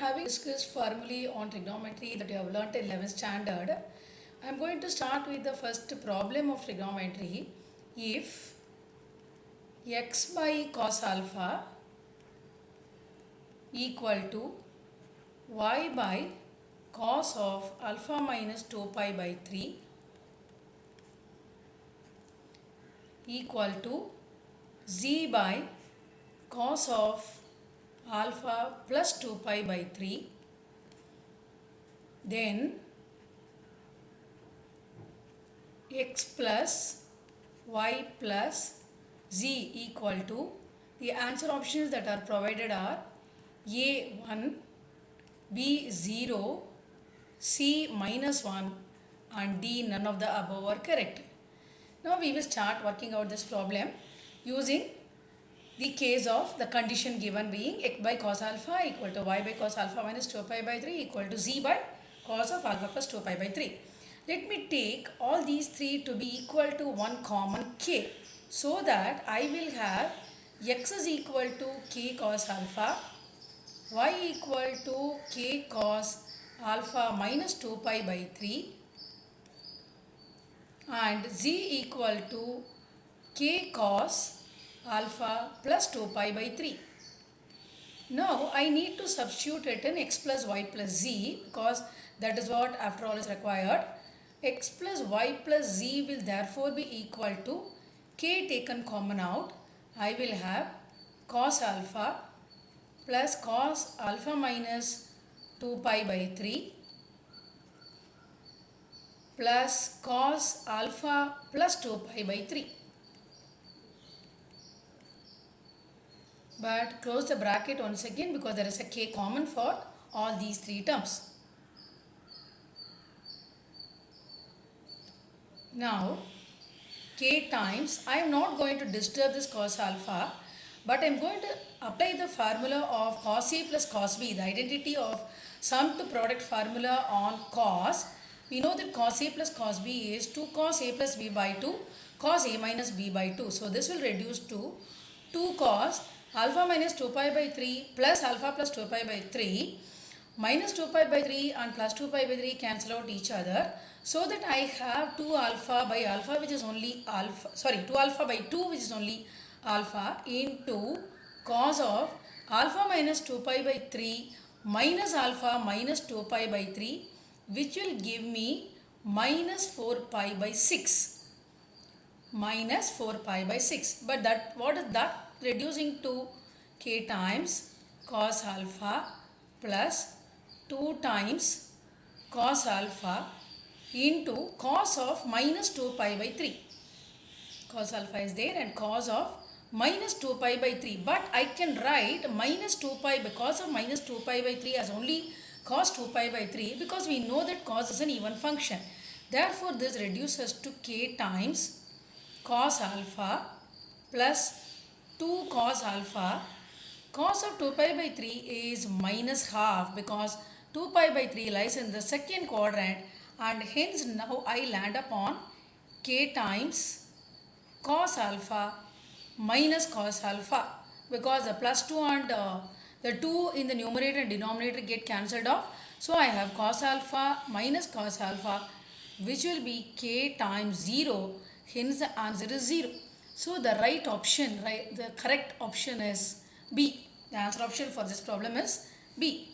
having discussed formulae on trigonometry that you have learnt in 11th standard. I am going to start with the first problem of trigonometry. If x by cos alpha equal to y by cos of alpha minus 2 pi by 3 equal to z by cos of alpha plus 2 pi by 3, then x plus y plus z equal to, the answer options that are provided are A 1, B 0, C minus 1 and D none of the above are correct. Now we will start working out this problem using the case of the condition given being x by cos alpha equal to y by cos alpha minus 2 pi by 3 equal to z by cos of alpha plus 2 pi by 3. Let me take all these three to be equal to one common k, so that I will have x is equal to k cos alpha, y equal to k cos alpha minus 2 pi by 3 and z equal to k cos alpha plus 2 pi by 3. Now I need to substitute it in x plus y plus z, because that is what after all is required. X plus y plus z will therefore be equal to k taken common out. I will have cos alpha plus cos alpha minus 2 pi by 3 plus cos alpha plus 2 pi by 3. But close the bracket once again, because there is a k common for all these three terms. Now k times, I am not going to disturb this cos alpha, but I am going to apply the formula of cos A plus cos B, the identity of sum to product formula on cos. We know that cos A plus cos B is 2 cos A plus B by 2 cos A minus B by 2. So this will reduce to 2 cos alpha minus 2 pi by 3 plus alpha plus 2 pi by 3 minus 2 pi by 3 and plus 2 pi by 3 cancel out each other, so that I have 2 alpha by alpha which is only alpha, 2 alpha by 2 which is only alpha into cos of alpha minus 2 pi by 3 minus alpha minus 2 pi by 3, which will give me minus 4 pi by 6. Minus 4 pi by 6. But that, what is that? Reducing to k times cos alpha plus 2 times cos alpha into cos of minus 2 pi by 3. Cos alpha is there and cos of minus 2 pi by 3. But I can write minus 2 pi because of minus 2 pi by 3 as only cos 2 pi by 3, because we know that cos is an even function. Therefore, this reduces to k times cos alpha plus 2 cos alpha. Cos of 2 pi by 3 is minus half, because 2 pi by 3 lies in the second quadrant, and hence now I land upon k times cos alpha minus cos alpha, because the plus 2 and the 2 in the numerator and denominator get cancelled off. So I have cos alpha minus cos alpha, which will be k times 0, hence the answer is 0. So the right option, the correct option is B. The answer option for this problem is B.